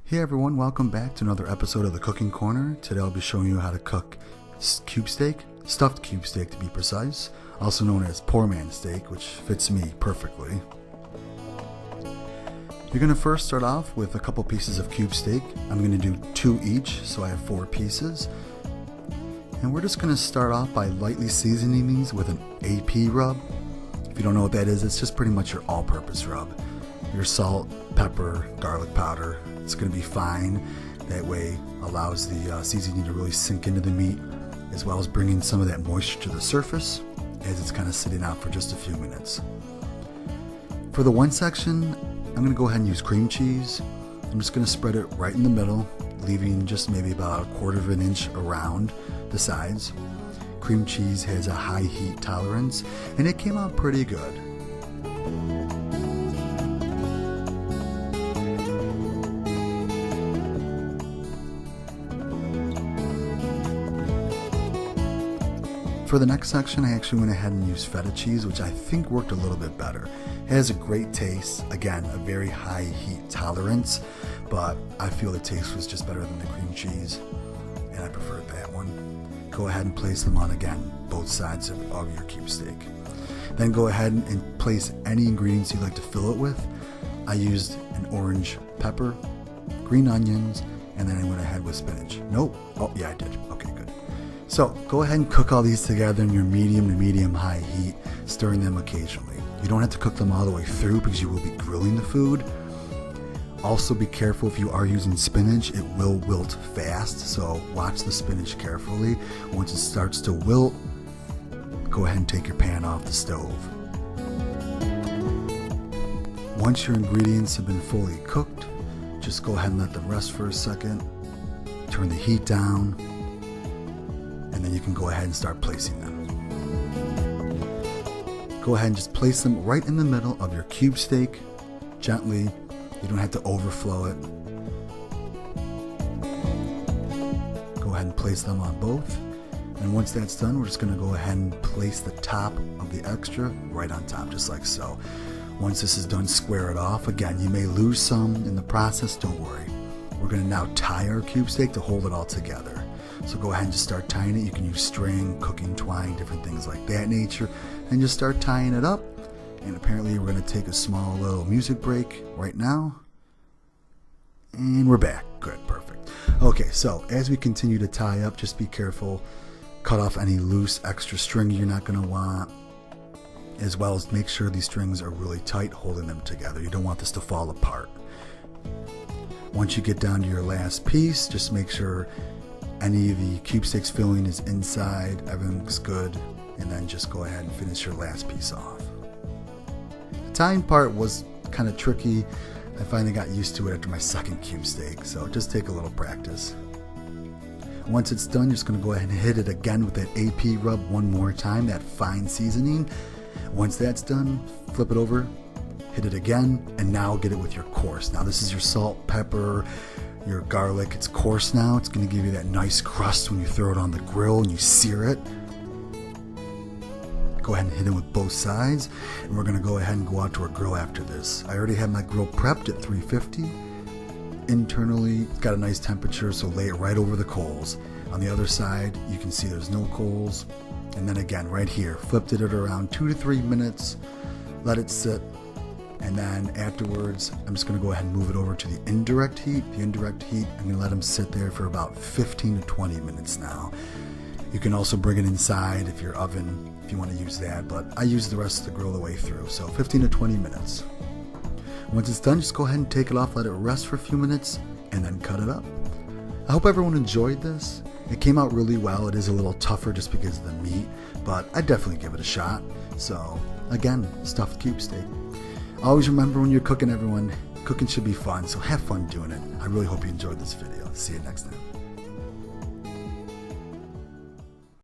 Hey everyone, welcome back to another episode of the Cooking Corner. Today I'll be showing you how to cook cube steak, stuffed cube steak to be precise, also known as poor man's steak, which fits me perfectly. You're going to first start off with a couple pieces of cube steak. I'm going to do 2 each, so I have 4 pieces. And we're just going to start off by lightly seasoning these with an AP rub. If you don't know what that is, it's just pretty much your all-purpose rub. Your salt, pepper, garlic powder, it's going to be fine. That way allows the seasoning to really sink into the meat, as well as bringing some of that moisture to the surface as it's kind of sitting out for just a few minutes. For the one section, I'm going to go ahead and use cream cheese. I'm just going to spread it right in the middle, leaving just maybe about 1/4 of an inch around the sides. Cream cheese has a high heat tolerance, and it came out pretty good. For the next section, I actually went ahead and used feta cheese, which I think worked a little bit better. It has a great taste, again, a very high heat tolerance, but I feel the taste was just better than the cream cheese, and I preferred that one. Go ahead and place them on, again, both sides of your cube steak. Then go ahead and place any ingredients you'd like to fill it with. I used an orange pepper, green onions, and then I went ahead with spinach. Nope. Oh, yeah, I did. Okay, good. So go ahead and cook all these together in your medium to medium-high heat, stirring them occasionally. You don't have to cook them all the way through because you will be grilling the food. Also be careful if you are using spinach, it will wilt fast, so watch the spinach carefully. Once it starts to wilt, go ahead and take your pan off the stove. Once your ingredients have been fully cooked, just go ahead and let them rest for a second. Turn the heat down, and then you can go ahead and start placing them. Go ahead and just place them right in the middle of your cube steak, gently. You don't have to overflow it. Go ahead and place them on both. And once that's done, we're just going to go ahead and place the top of the extra right on top, just like so. Once this is done, square it off. Again, you may lose some in the process, don't worry. We're going to now tie our cube steak to hold it all together. So go ahead and just start tying it. You can use string, cooking twine, different things like that nature, and just start tying it up. And apparently we're going to take a small little music break right now. And we're back. Good, perfect. Okay, so as we continue to tie up, just be careful. Cut off any loose extra string you're not going to want, as well as make sure these strings are really tight, holding them together. You don't want this to fall apart. Once you get down to your last piece, just make sure any of the cube steak's filling is inside, everything looks good, and then just go ahead and finish your last piece off. The tying part was kind of tricky. I finally got used to it after my second cube steak, so just take a little practice. Once it's done, you're just going to go ahead and hit it again with that AP rub one more time, that fine seasoning. Once that's done, flip it over, hit it again, and now get it with your coarse. Now this is your salt, pepper, your garlic. It's coarse now. It's going to give you that nice crust when you throw it on the grill and you sear it. Go ahead and hit it with both sides, and we're going to go ahead and go out to our grill after this. I already have my grill prepped at 350. Internally, it's got a nice temperature, so lay it right over the coals. On the other side, you can see there's no coals. And then again, right here, flipped it at around 2 to 3 minutes, let it sit. And then afterwards, I'm just going to go ahead and move it over to the indirect heat. The indirect heat, I'm going to let them sit there for about 15 to 20 minutes now. You can also bring it inside if your oven, if you want to use that, but I use the rest of the grill the way through, so 15 to 20 minutes. Once it's done, just go ahead and take it off, let it rest for a few minutes, and then cut it up. I hope everyone enjoyed this. It came out really well. It is a little tougher just because of the meat, but I'd definitely give it a shot. So again, stuffed cube steak. Always remember when you're cooking, everyone, cooking should be fun, so have fun doing it. I really hope you enjoyed this video. See you next time.